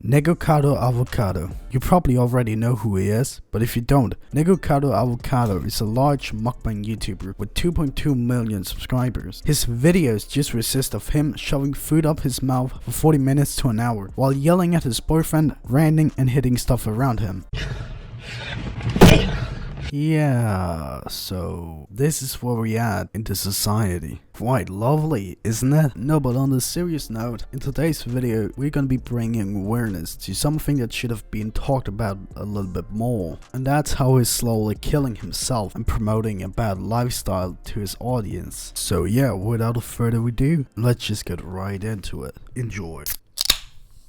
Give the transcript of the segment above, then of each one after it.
Nikocado Avocado. You probably already know who he is, but if you don't, Nikocado Avocado is a large mukbang YouTuber with 2.2 million subscribers. His videos just consist of him shoving food up his mouth for 40 minutes to an hour, while yelling at his boyfriend, ranting and hitting stuff around him. Yeah, so this is where we at in the society. Quite lovely, isn't it? No, but on a serious note, in today's video, we're gonna be bringing awareness to something that should have been talked about a little bit more. And that's how he's slowly killing himself and promoting a bad lifestyle to his audience. So yeah, without further ado, let's just get right into it. Enjoy.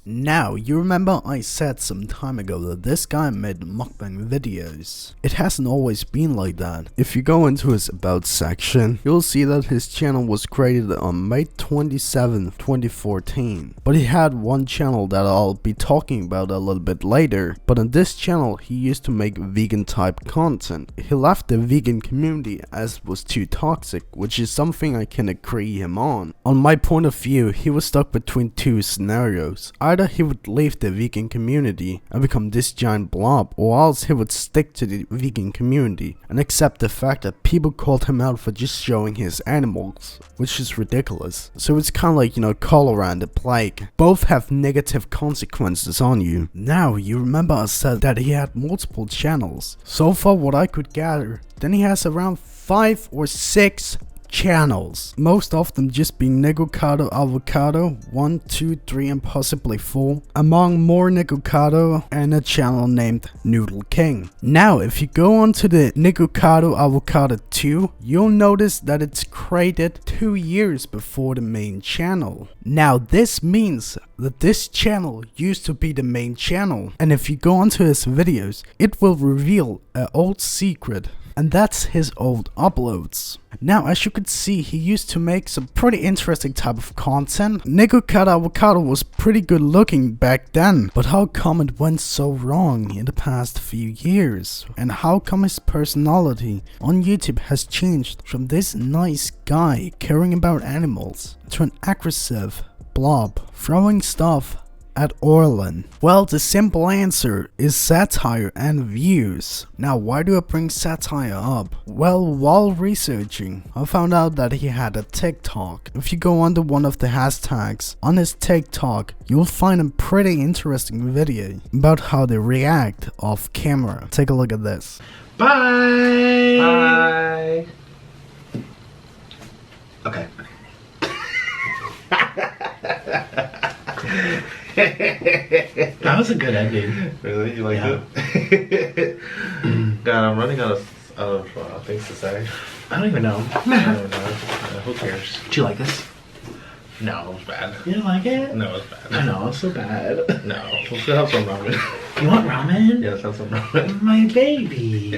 Now, you remember I said some time ago that this guy made mukbang videos. It hasn't always been like that. If you go into his about section, you'll see that his channel was created on May 27, 2014. But he had one channel that I'll be talking about a little bit later. But on this channel, he used to make vegan type content. He left the vegan community as it was too toxic, which is something I can agree him on. On my point of view, he was stuck between two scenarios. Either he would leave the vegan community and become this giant blob, or else he would stick to the vegan community and accept the fact that people called him out for just showing his animals, which is ridiculous. So it's kinda like, cholera and the plague. Both have negative consequences on you. Now, you remember I said that he had multiple channels. So far what I could gather, then he has around 5 or 6 channels, most of them just being Nikocado Avocado 1, 2, 3 and possibly 4, among more Nikocado and a channel named Noodle King. Now if you go onto the Nikocado Avocado 2, you'll notice that it's created 2 years before the main channel. Now this means that this channel used to be the main channel, and if you go onto his videos, it will reveal an old secret. And that's his old uploads. Now, as you could see, he used to make some pretty interesting type of content. Nikocado Avocado was pretty good looking back then, but how come it went so wrong in the past few years? And how come his personality on YouTube has changed from this nice guy caring about animals to an aggressive blob throwing stuff at Orlin? Well, the simple answer is satire and views. Now, why do I bring satire up? Well, while researching, I found out that he had a TikTok. If you go under one of the hashtags on his TikTok, you'll find a pretty interesting video about how they react off camera. Take a look at this. Bye! Bye! Okay. That was a good ending. Really? You liked it? God, I'm running out of things to say. I don't even know. I don't know. Who cares? Do you like this? No, it was bad. You don't like it? No, it was bad. I know, it's so bad. No, let's have some ramen. You want ramen? Yeah, let's have some ramen. My baby.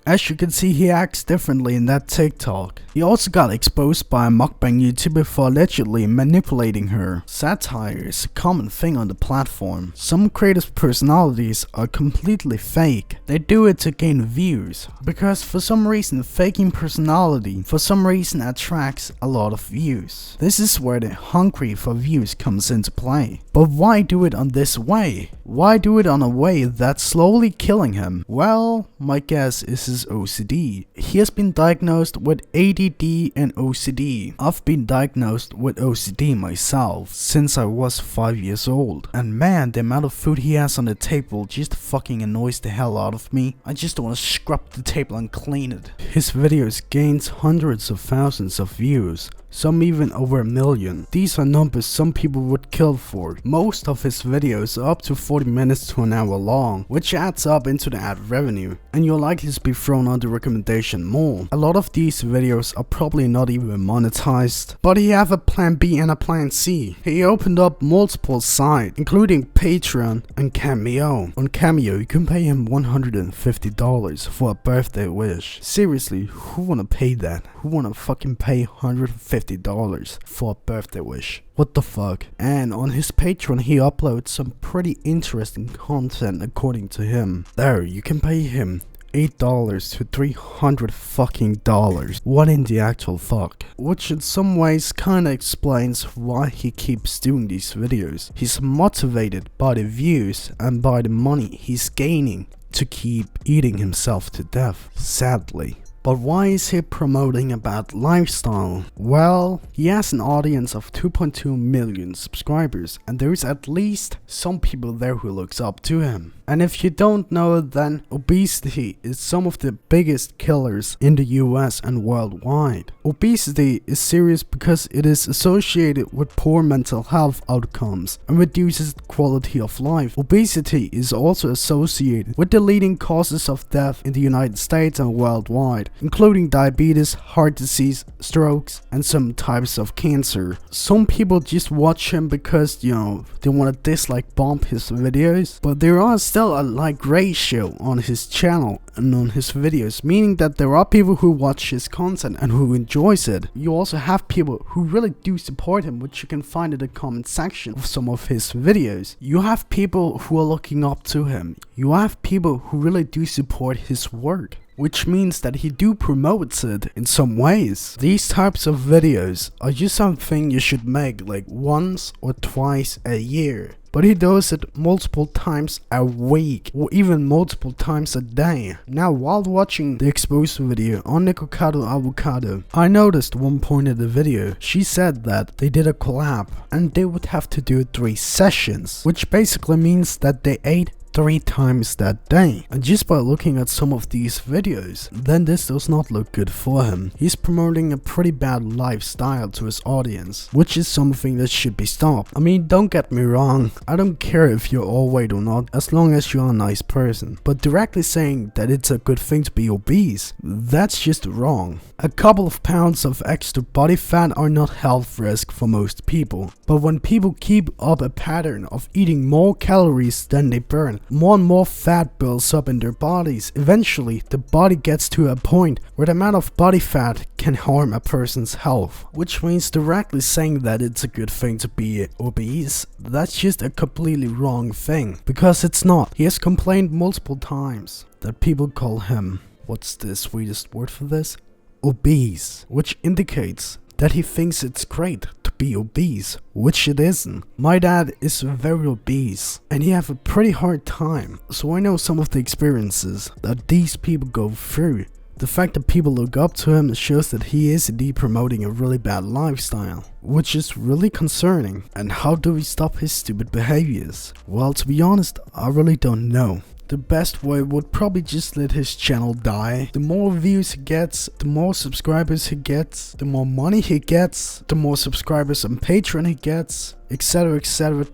As you can see, he acts differently in that TikTok. He also got exposed by a mukbang YouTuber for allegedly manipulating her. Satire is a common thing on the platform. Some creators' personalities are completely fake. They do it to gain views, because for some reason faking personality for some reason attracts a lot of views. This is where the hungry for views comes into play. But why do it on this way? Why do it on a way that's slowly killing him? Well, my guess is his OCD. He has been diagnosed with ADD and OCD. I've been diagnosed with OCD myself since I was 5 years old. And man, the amount of food he has on the table just fucking annoys the hell out of me. I just want to scrub the table and clean it. His videos gains hundreds of thousands of views, some even over 1 million. These are numbers some people would kill for. Most of his videos are up to 40 minutes to an hour long, which adds up into the ad revenue, and you'll likely be thrown on the recommendation more. A lot of these videos are probably not even monetized, but he have a plan B and a plan C. He opened up multiple sites, including Patreon and Cameo. On Cameo, you can pay him $150 for a birthday wish. Seriously, who wanna pay that? Who wanna fucking pay $150 for a birthday wish? What the fuck? And on his Patreon, he uploads some pretty interesting content according to him. There, you can pay him $8 to $300 fucking dollars. What in the actual fuck? Which in some ways kinda explains why he keeps doing these videos. He's motivated by the views and by the money he's gaining to keep eating himself to death, sadly. But why is he promoting a bad lifestyle? Well, he has an audience of 2.2 million subscribers, and there is at least some people there who looks up to him. And if you don't know, then obesity is some of the biggest killers in the US and worldwide. Obesity is serious because it is associated with poor mental health outcomes and reduces the quality of life. Obesity is also associated with the leading causes of death in the United States and worldwide, including diabetes, heart disease, strokes, and some types of cancer. Some people just watch him because, they want to dislike bomb his videos, but there are still a like ratio on his channel and on his videos, meaning that there are people who watch his content and who enjoys it. You also have people who really do support him, which you can find in the comment section of some of his videos. You have people who are looking up to him. You have people who really do support his work, which means that he do promotes it in some ways. These types of videos are just something you should make like once or twice a year. But he does it multiple times a week, or even multiple times a day. Now, while watching the exposed video on Nikocado Avocado, I noticed one point in the video, she said that they did a collab and they would have to do 3 sessions, which basically means that they ate 3 times that day. And just by looking at some of these videos, then this does not look good for him. He's promoting a pretty bad lifestyle to his audience, which is something that should be stopped. I mean, don't get me wrong, I don't care if you're overweight or not, as long as you're a nice person. But directly saying that it's a good thing to be obese, that's just wrong. A couple of pounds of extra body fat are not health risk for most people. But when people keep up a pattern of eating more calories than they burn, more and more fat builds up in their bodies. Eventually, the body gets to a point where the amount of body fat can harm a person's health. Which means directly saying that it's a good thing to be obese, that's just a completely wrong thing. Because it's not. He has complained multiple times that people call him, what's the sweetest word for this? Obese. Which indicates that he thinks it's great to be obese, which it isn't. My dad is very obese and he have a pretty hard time, so I know some of the experiences that these people go through. The fact that people look up to him shows that he is indeed promoting a really bad lifestyle, which is really concerning. And how do we stop his stupid behaviors? Well, to be honest, I really don't know. The best way would probably just let his channel die. The more views he gets, the more subscribers he gets, the more money he gets, the more subscribers on Patreon he gets, etc,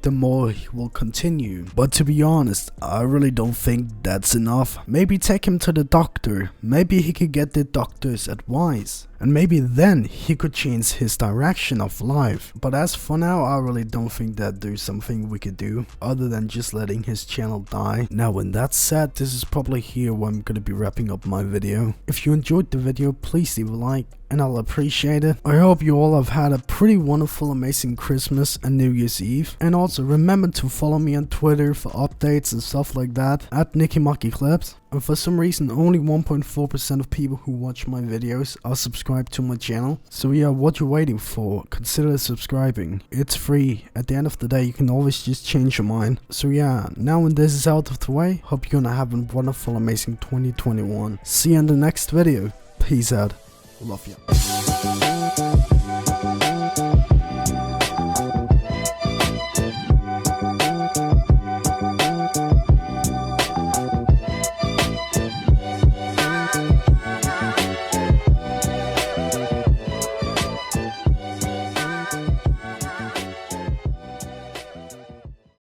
the more he will continue. But to be honest, I really don't think that's enough. Maybe take him to the doctor. Maybe he could get the doctor's advice. And maybe then he could change his direction of life. But as for now, I really don't think that there's something we could do other than just letting his channel die. Now, when that's said, this is probably here where I'm gonna be wrapping up my video. If you enjoyed the video, please leave a like and I'll appreciate it. I hope you all have had a pretty wonderful, amazing Christmas and New Year's Eve. And also remember to follow me on Twitter for updates and stuff like that at NikiMakiClips. And for some reason, only 1.4% of people who watch my videos are subscribed to my channel. So yeah, what you're waiting for? Consider subscribing. It's free. At the end of the day, you can always just change your mind. So yeah, now when this is out of the way, hope you're gonna have a wonderful, amazing 2021. See you in the next video. Peace out. Love you.